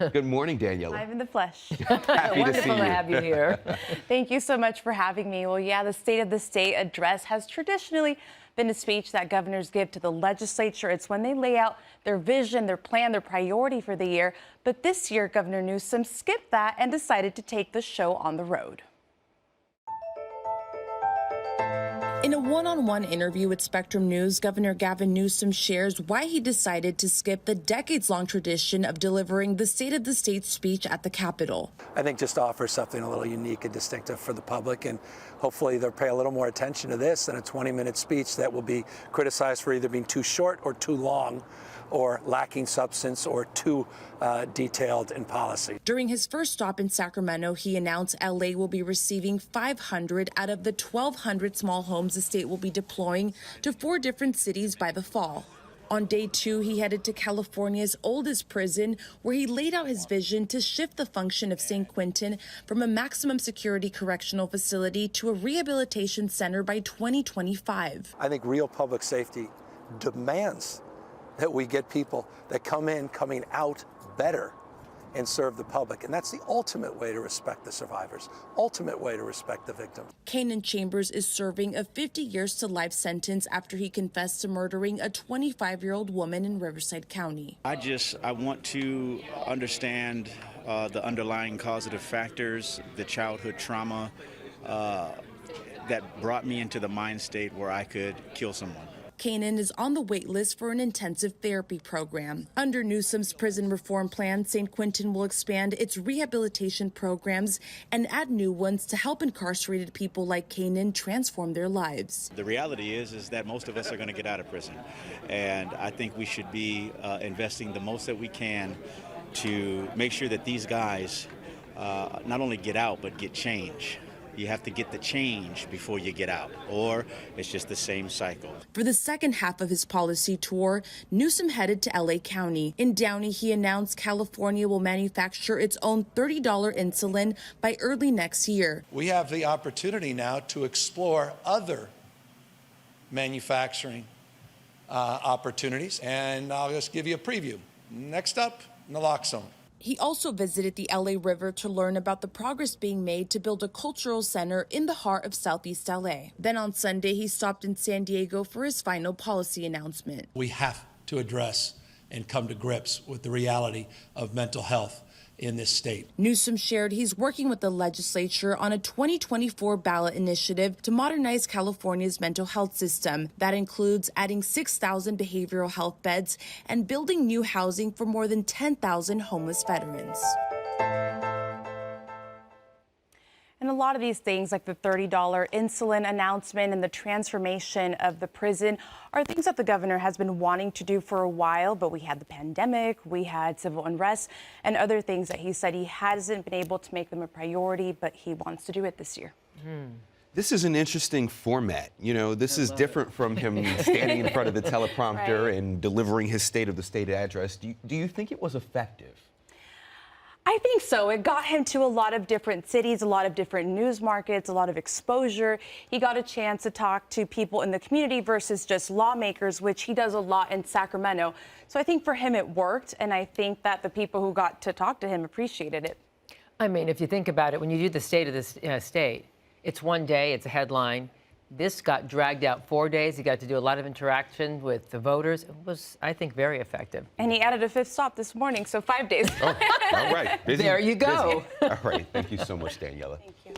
Good morning, Daniela. I'm in the flesh. Happy to Wonderful see to you. have you here. Thank you so much for having me. Well, yeah, the State of the State address has traditionally been a speech that governors give to the legislature. It's when they lay out their vision, their plan, their priority for the year. But this year, Governor Newsom skipped that and decided to take the show on the road. In a one-on-one interview with Spectrum News, Governor Gavin Newsom shares why he decided to skip the decades-long tradition of delivering the State of the State speech at the Capitol. I think just offers something a little unique and distinctive for the public, and hopefully they'll pay a little more attention to this than a 20-minute speech that will be criticized for either being too short or too long, or lacking substance, or too detailed in policy. During his first stop in Sacramento, he announced LA will be receiving 500 out of the 1,200 small homes the state will be deploying to 4 different cities by the fall. On day 2, he headed to California's oldest prison, where he laid out his vision to shift the function of San Quentin from a maximum security correctional facility to a rehabilitation center by 2025. I think real public safety demands that we get people that coming out better and serve the public. And that's the ultimate way to respect the survivors, ultimate way to respect the victims. Kanan Chambers is serving a 50 years to life sentence after he confessed to murdering a 25-year-old woman in Riverside County. I want to understand the underlying causative factors, the childhood trauma that brought me into the mind state where I could kill someone. Kanan is on the wait list for an intensive therapy program. Under Newsom's prison reform plan, St. Quentin will expand its rehabilitation programs and add new ones to help incarcerated people like Kanan transform their lives. The reality is that most of us are going to get out of prison, and I think we should be investing the most that we can to make sure that these guys not only get out but get change. You have to get the change before you get out, or it's just the same cycle. For the second half of his policy tour, Newsom headed to LA County. In Downey, he announced California will manufacture its own $30 insulin by early next year. We have the opportunity now to explore other manufacturing opportunities, and I'll just give you a preview. Next up, naloxone. He also visited the LA River to learn about the progress being made to build a cultural center in the heart of Southeast LA. Then on Sunday, he stopped in San Diego for his final policy announcement. We have to address and come to grips with the reality of mental health in this state. Newsom shared he's working with the legislature on a 2024 ballot initiative to modernize California's mental health system. That includes adding 6,000 behavioral health beds and building new housing for more than 10,000 homeless veterans. And a lot of these things, like the $30 insulin announcement and the transformation of the prison, are things that the governor has been wanting to do for a while. But we had the pandemic, we had civil unrest, and other things that he said he hasn't been able to make them a priority, but he wants to do it this year. This is an interesting format. You know, this is different from him standing in front of the teleprompter Right. and delivering his State of the State address. Do you think it was effective? I think so. It got him to a lot of different cities, a lot of different news markets, a lot of exposure. He got a chance to talk to people in the community versus just lawmakers, which he does a lot in Sacramento. So I think for him it worked, and I think that the people who got to talk to him appreciated it. I mean, if you think about it, when you do the State of the State, it's one day, it's a headline. This got dragged out 4 days. He got to do a lot of interaction with the voters. It was, I think, very effective. And he added a 5th stop this morning, so 5 days. Oh, all right. Busy, There you go. busy. All right. Thank you so much, Daniela. Thank you.